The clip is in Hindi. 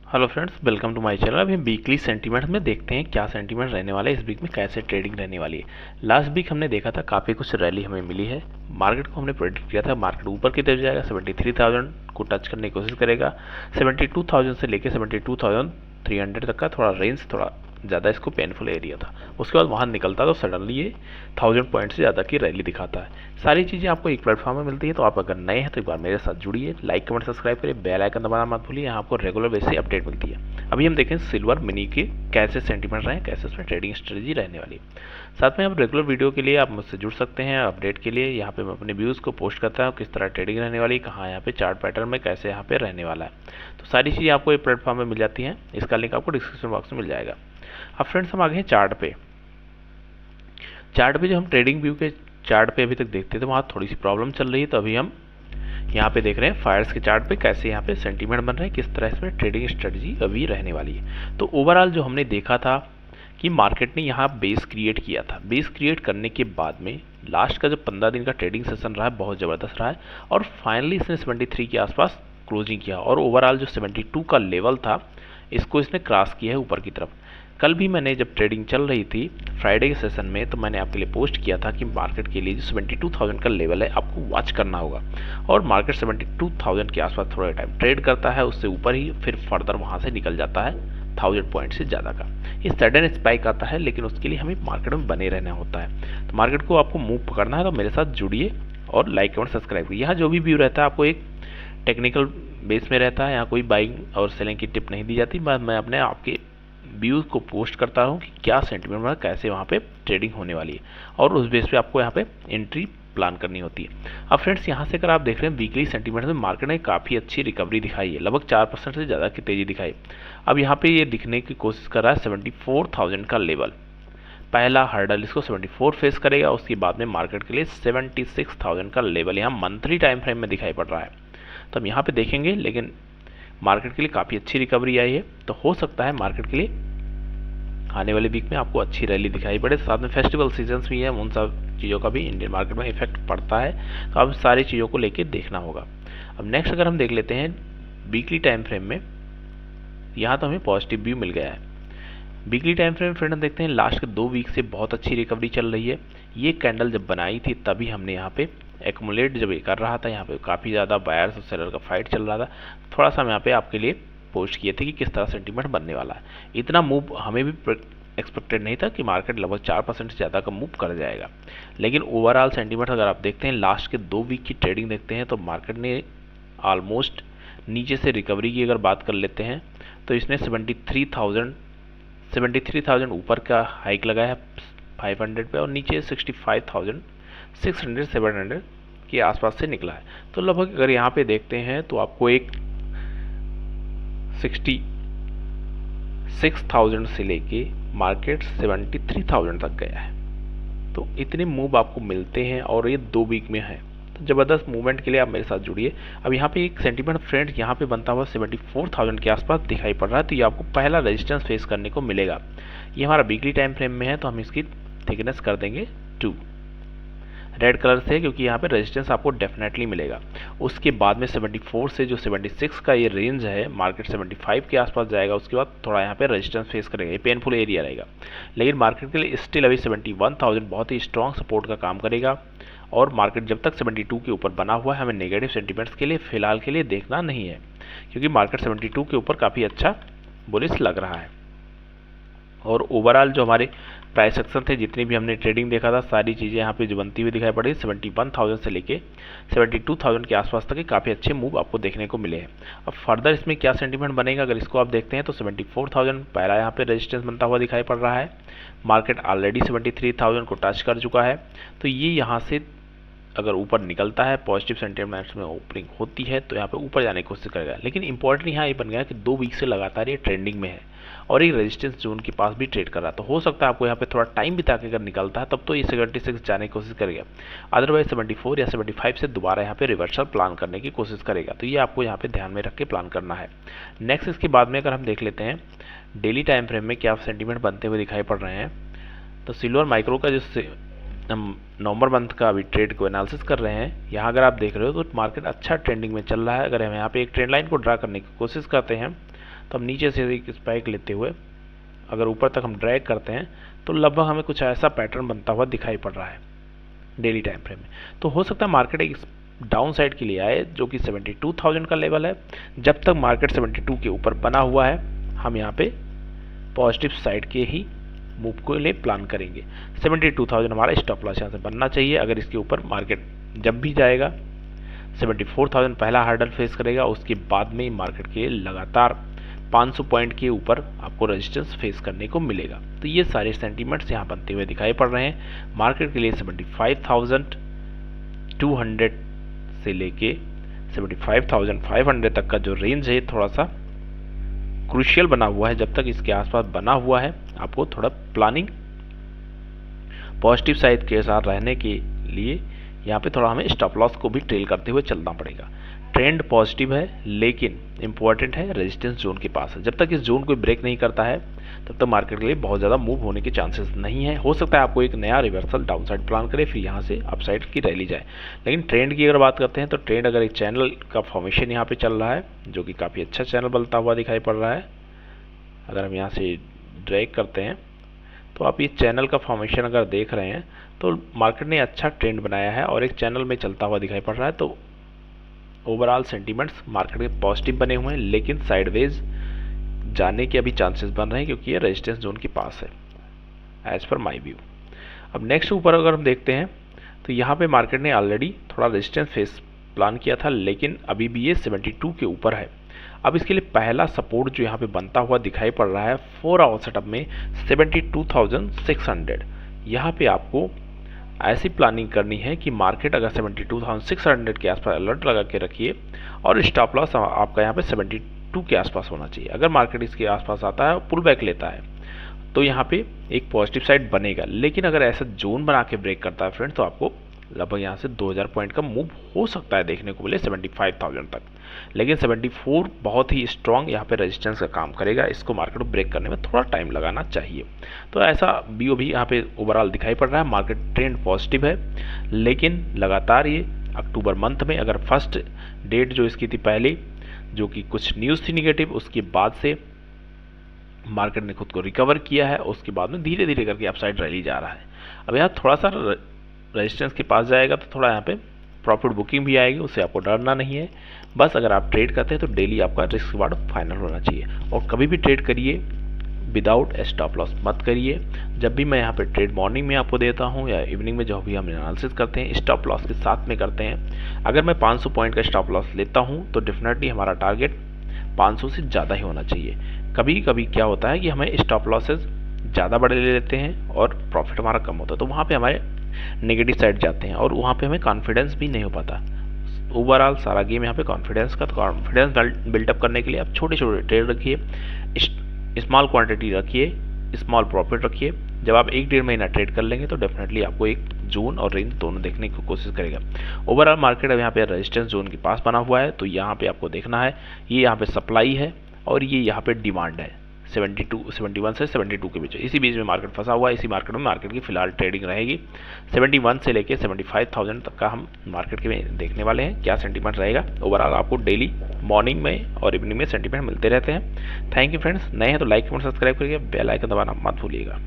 Hello friends, welcome to my channel. अभी हम वीकली सेंटीमेंट में देखते हैं क्या सेंटीमेंट रहने वाला है, इस वीक में कैसे ट्रेडिंग रहने वाली है। लास्ट वीक हमने देखा था काफ़ी कुछ रैली हमें मिली है। मार्केट को हमने प्रेडिक्ट किया था मार्केट ऊपर की तरफ जाएगा, 73,000 को टच करने की कोशिश करेगा। 72,000 से लेकर 72,300 तक का थोड़ा रेंज, थोड़ा ज़्यादा इसको पेनफुल एरिया था। उसके बाद वहाँ निकलता तो सडनली ये 1000 पॉइंट से ज़्यादा की रैली दिखाता है। सारी चीज़ें आपको एक प्लेटफॉर्म में मिलती है, तो आप अगर नए हैं तो एक बार मेरे साथ जुड़िए, लाइक कमेंट सब्सक्राइब करिए, बेल आइकन दबाना मत भूलिए। यहाँ आपको रेगुलर बेसिस अपडेट मिलती है। अभी हम देखें सिल्वर मिनी के कैसे सेंटीमेंट रहे, कैसे उसमें ट्रेडिंग स्ट्रेटजी रहने वाली है। साथ में आप रेगुलर वीडियो के लिए आप मुझसे जुड़ सकते हैं अपडेट के लिए। यहाँ पे मैं अपने व्यूज़ को पोस्ट करता हूँ, किस तरह ट्रेडिंग रहने वाली, कहाँ यहाँ पे चार्ट पैटर्न में कैसे यहाँ पे रहने वाला है। तो सारी चीज़ें आपको एक प्लेटफॉर्म में मिल जाती हैं। इसका लिंक आपको डिस्क्रिप्शन बॉक्स में मिल जाएगा। अब फ्रेंड्स हम आगे हैं चार्ट पे। चार्ट पे जो हम ट्रेडिंग व्यू के चार्ट पे अभी तक देखते थे वहाँ थोड़ी सी प्रॉब्लम चल रही है, तो अभी हम यहाँ पे देख रहे हैं फायर्स के चार्ट पे कैसे यहाँ पे सेंटीमेंट बन रहे हैं, किस तरह इसमें ट्रेडिंग स्ट्रेटजी अभी रहने वाली है। तो ओवरऑल जो हमने देखा था कि मार्केट ने यहाँ बेस क्रिएट किया था। बेस क्रिएट करने के बाद में लास्ट का जो 15 दिन का ट्रेडिंग सेशन रहा है बहुत ज़बरदस्त रहा है, और फाइनली इसने 73 के आसपास क्लोजिंग किया, और ओवरऑल जो 72 का लेवल था इसको इसने क्रॉस किया है ऊपर की तरफ। कल भी मैंने जब ट्रेडिंग चल रही थी फ्राइडे के सेशन में, तो मैंने आपके लिए पोस्ट किया था कि मार्केट के लिए जो 72,000 का लेवल है आपको वॉच करना होगा, और मार्केट 72,000 के आसपास थोड़ा टाइम ट्रेड करता है, उससे ऊपर ही फिर फर्दर वहाँ से निकल जाता है 1000 पॉइंट से ज़्यादा का। ये सडन स्पाइक आता है, लेकिन उसके लिए हमें मार्केट में बने रहना होता है। तो मार्केट को आपको मूव पकड़ना है, तो मेरे साथ जुड़िए और लाइक कमेंट सब्सक्राइब करिए। यहाँ जो भी व्यू रहता है आपको एक टेक्निकल बेस में रहता है, यहाँ कोई बाइंग और सेलिंग की टिप नहीं दी जाती। मैं अपने आपके व्यूज़ को पोस्ट करता हूँ कि क्या सेंटीमेंट में कैसे वहाँ पे ट्रेडिंग होने वाली है, और उस बेस पे आपको यहाँ पे एंट्री प्लान करनी होती है। अब फ्रेंड्स यहाँ से अगर आप देख रहे हैं वीकली सेंटीमेंट में मार्केट ने काफ़ी अच्छी रिकवरी दिखाई है, लगभग 4% से ज़्यादा की तेज़ी दिखाई। अब यहाँ पे ये दिखने की कोशिश कर रहा है 74,000 का लेवल, पहला हर्डल इसको 74 फेस करेगा। उसके बाद में मार्केट के लिए 76,000 का लेवल यहाँ मंथली टाइम फ्रेम में दिखाई पड़ रहा है। तो हम यहाँ पे देखेंगे, लेकिन मार्केट के लिए काफ़ी अच्छी रिकवरी आई है, तो हो सकता है मार्केट के लिए आने वाले वीक में आपको अच्छी रैली दिखाई पड़े। साथ में फेस्टिवल सीजन्स भी है, उन सब चीज़ों का भी इंडियन मार्केट में इफेक्ट पड़ता है, तो अब सारी चीज़ों को लेके देखना होगा। अब नेक्स्ट अगर हम देख लेते हैं वीकली टाइम फ्रेम में, यहाँ तो हमें पॉजिटिव व्यू मिल गया है। वीकली टाइम फ्रेम फ्रेंड हम देखते हैं लास्ट के 2 वीक से बहुत अच्छी रिकवरी चल रही है। ये कैंडल जब बनाई थी तभी हमने यहाँ पे एक्मुलेट जब ये कर रहा था, यहाँ पे काफ़ी ज़्यादा बायर्स और सेलर का फाइट चल रहा था। थोड़ा सा हम यहाँ पे आपके लिए पोस्ट किए थे कि किस तरह सेंटीमेंट बनने वाला है। इतना मूव हमें भी एक्सपेक्टेड नहीं था कि मार्केट लगभग 4% से ज़्यादा का मूव कर जाएगा, लेकिन ओवरऑल सेंटीमेंट अगर आप देखते हैं लास्ट के 2 वीक की ट्रेडिंग देखते हैं तो मार्केट ने ऑलमोस्ट नीचे से रिकवरी की अगर बात कर लेते हैं तो इसने 73,000 ऊपर का हाइक लगाया है 500 पे, और नीचे 65,600 700 के आसपास से निकला है। तो लगभग अगर यहाँ पे देखते हैं तो आपको एक 66,000 से लेके मार्केट 73,000 तक गया है। तो इतने मूव आपको मिलते हैं, और ये 2 वीक में है, तो ज़बरदस्त मूवमेंट के लिए आप मेरे साथ जुड़िए। अब यहाँ पे एक सेंटीमेंट फ्रेंड यहाँ पे बनता हुआ 74,000 के आसपास दिखाई पड़ रहा है, तो ये आपको पहला रेजिस्टेंस फेस करने को मिलेगा। ये हमारा वीकली टाइम फ्रेम में है, तो हम इसकी थिकनेस कर देंगे 2 रेड कलर से, क्योंकि यहाँ पे रेजिस्टेंस आपको डेफिनेटली मिलेगा। उसके बाद में 74 से जो 76 का ये रेंज है, मार्केट 75 के आसपास जाएगा। उसके बाद थोड़ा यहाँ पे रेजिस्टेंस फेस करेगा, ये पेनफुल एरिया रहेगा, लेकिन मार्केट के लिए स्टिल अभी 71,000 बहुत ही स्ट्रॉन्ग सपोर्ट का काम करेगा। और मार्केट जब तक 72 के ऊपर बना हुआ है, हमें नेगेटिव सेंटीमेंट्स के लिए फिलहाल के लिए देखना नहीं है, क्योंकि मार्केट 72 के ऊपर काफ़ी अच्छा बुलिश लग रहा है। और ओवरऑल जो हमारे प्राइस एक्शन थे, जितनी भी हमने ट्रेडिंग देखा था, सारी चीज़ें यहाँ पे जो बनती हुई दिखाई पड़ी, 71,000 से लेके 72,000 के आसपास तक के काफ़ी अच्छे मूव आपको देखने को मिले हैं। अब फर्दर इसमें क्या सेंटीमेंट बनेगा, अगर इसको आप देखते हैं तो 74,000 पहला यहाँ पे रेजिस्टेंस बनता हुआ दिखाई पड़ रहा है। मार्केट ऑलरेडी 73,000 को टच कर चुका है, तो ये यहाँ से अगर ऊपर निकलता है, पॉजिटिव सेंटीमेंट्स में ओपनिंग होती है, तो यहाँ पे ऊपर जाने की कोशिश करेगा। लेकिन इंपॉर्टेंट यहाँ ये बन गया कि 2 वीक से लगातार ये ट्रेंडिंग में है, और एक रेजिस्टेंस जोन के पास भी ट्रेड कर रहा है। तो हो सकता है आपको यहाँ पे थोड़ा टाइम बिता के अगर निकलता है तब तो ये 76 जाने की कोशिश करेगा, अदरवाइज 74 या 75 से दोबारा यहाँ पे रिवर्सल प्लान करने की कोशिश करेगा। तो ये आपको यहाँ पे ध्यान में रख के प्लान करना है। नेक्स्ट इसके बाद में अगर हम देख लेते हैं डेली टाइम फ्रेम में क्या सेंटीमेंट बनते हुए दिखाई पड़ रहे हैं, तो सिल्वर माइक्रो का जो हम नवंबर मंथ का अभी ट्रेड को एनालिसिस कर रहे हैं, यहाँ अगर आप देख रहे हो तो मार्केट अच्छा ट्रेंडिंग में चल रहा है। अगर हम यहाँ पे एक ट्रेंड लाइन को ड्रा करने की कोशिश करते हैं तो हम नीचे से एक स्पाइक लेते हुए अगर ऊपर तक हम ड्रैग करते हैं तो लगभग हमें कुछ ऐसा पैटर्न बनता हुआ दिखाई पड़ रहा है डेली टाइम फ्रेम में। तो हो सकता है मार्केट एक डाउन साइड के लिए आए जो कि 72,000 का लेवल है। जब तक मार्केट 72 के ऊपर बना हुआ है हम यहाँ पे पॉजिटिव साइड के ही मूव को लिए प्लान करेंगे। 72,000 हमारा स्टॉप लॉस यहाँ से बनना चाहिए। अगर इसके ऊपर मार्केट जब भी जाएगा 74,000 पहला हार्डल फेस करेगा, उसके बाद में मार्केट के लगातार 500 पॉइंट के ऊपर आपको रेजिस्टेंस फेस करने को मिलेगा। तो ये सारे सेंटीमेंट्स यहाँ बनते हुए दिखाई पड़ रहे हैं मार्केट के लिए। 75,200 से लेके 75,500 तक का जो रेंज है थोड़ा सा क्रूशियल बना हुआ है। जब तक इसके आसपास बना हुआ है आपको थोड़ा प्लानिंग पॉजिटिव साइड के साथ रहने के लिए यहाँ पे थोड़ा हमें स्टॉप लॉस को भी ट्रेल करते हुए चलना पड़ेगा। ट्रेंड पॉजिटिव है लेकिन इंपॉर्टेंट है रेजिस्टेंस जोन के पास है। जब तक इस जोन को ब्रेक नहीं करता है तब तक मार्केट के लिए बहुत ज़्यादा मूव होने के चांसेस नहीं है। हो सकता है आपको एक नया रिवर्सल डाउन साइड प्लान करे फिर यहाँ से अप साइड की रैली जाए। लेकिन ट्रेंड की अगर बात करते हैं तो ट्रेंड अगर एक चैनल का फॉर्मेशन यहाँ पे चल रहा है जो कि काफ़ी अच्छा चैनल बनता हुआ दिखाई पड़ रहा है। अगर हम यहाँ से ड्रैग करते हैं तो आप ये चैनल का फॉर्मेशन अगर देख रहे हैं तो मार्केट ने अच्छा ट्रेंड बनाया है और एक चैनल में चलता हुआ दिखाई पड़ रहा है। तो ओवरऑल सेंटीमेंट्स मार्केट के पॉजिटिव बने हुए हैं लेकिन साइडवेज जाने के अभी चांसेस बन रहे हैं क्योंकि ये रेजिस्टेंस जोन के पास है एज पर माई व्यू। अब नेक्स्ट ऊपर अगर हम देखते हैं तो यहाँ पे मार्केट ने ऑलरेडी थोड़ा रेजिस्टेंस फेस प्लान किया था लेकिन अभी भी ये 72 के ऊपर है। अब इसके लिए पहला सपोर्ट जो यहाँ पे बनता हुआ दिखाई पड़ रहा है 4 आवर सेटअप में 72,600। यहाँ पे आपको ऐसी प्लानिंग करनी है कि मार्केट अगर 72,600 के आसपास अलर्ट लगा के रखिए और स्टॉप लॉस आपका यहाँ पे 72 के आसपास होना चाहिए। अगर मार्केट इसके आसपास आता है पुल बैक लेता है तो यहाँ पे एक पॉजिटिव साइड बनेगा। लेकिन अगर ऐसा जोन बना के ब्रेक करता है फ्रेंड तो आपको लगभग यहाँ से 2000 पॉइंट का मूव हो सकता है देखने को मिले 75,000 तक। लेकिन 74 बहुत ही स्ट्रांग यहाँ पे रेजिस्टेंस का काम करेगा। इसको मार्केट को ब्रेक करने में थोड़ा टाइम लगाना चाहिए। तो ऐसा बीओबी यहाँ पे ओवरऑल दिखाई पड़ रहा है। मार्केट ट्रेंड पॉजिटिव है लेकिन लगातार ये अक्टूबर मंथ में अगर फर्स्ट डेट जो इसकी थी पहले जो कि कुछ न्यूज़ थी निगेटिव उसके बाद से मार्केट ने खुद को रिकवर किया है। उसके बाद में धीरे धीरे करके अपसाइड रैली जा रहा है। अब यहाँ थोड़ा सा रेजिस्टेंस के पास जाएगा तो थोड़ा यहाँ पे प्रॉफिट बुकिंग भी आएगी, उससे आपको डरना नहीं है। बस अगर आप ट्रेड करते हैं तो डेली आपका रिस्क रिवार्ड फाइनल होना चाहिए और कभी भी ट्रेड करिए विदाउट स्टॉप लॉस मत करिए। जब भी मैं यहाँ पे ट्रेड मॉर्निंग में आपको देता हूँ या इवनिंग में जो भी हम एनालिसिस करते हैं स्टॉप लॉस के साथ में करते हैं। अगर मैं 500 पॉइंट का स्टॉप लॉस लेता हूँ तो डेफिनेटली हमारा टारगेट 500 से ज़्यादा ही होना चाहिए। कभी कभी क्या होता है कि हमें स्टॉप लॉसेज ज़्यादा बड़े ले लेते हैं और प्रॉफिट हमारा कम होता है तो वहाँ पे हमारे नेगेटिव साइड जाते हैं और वहाँ पे हमें कॉन्फिडेंस भी नहीं हो पाता। ओवरऑल सारा गेम यहाँ पे कॉन्फिडेंस का, तो कॉन्फिडेंस बिल्डअप करने के लिए आप छोटे छोटे ट्रेड रखिए, स्मॉल क्वांटिटी रखिए, स्मॉल प्रॉफिट रखिए। जब आप 1-1.5 महीना ट्रेड कर लेंगे तो डेफिनेटली आपको एक जोन और रेंज दोनों देखने की कोशिश करेगा। ओवरऑल मार्केट अब यहाँ पे रेजिस्टेंस जोन के पास बना हुआ है तो यहाँ पे आपको देखना है ये यहाँ पे सप्लाई है और ये यहाँ पे डिमांड है 71 से 72 के बीच। इसी बीच में मार्केट फंसा हुआ है। इसी मार्केट में मार्केट की फिलहाल ट्रेडिंग रहेगी। 71 से लेके 75,000 तक का हम मार्केट के में देखने वाले हैं क्या सेंटीमेंट रहेगा। ओवरऑल आपको डेली मॉर्निंग में और इवनिंग में सेंटीमेंट मिलते रहते हैं। Thank you friends. नए हैं तो लाइक कमेंट सब्सक्राइब करिए, बेल आइकन दबाना मत भूलिएगा।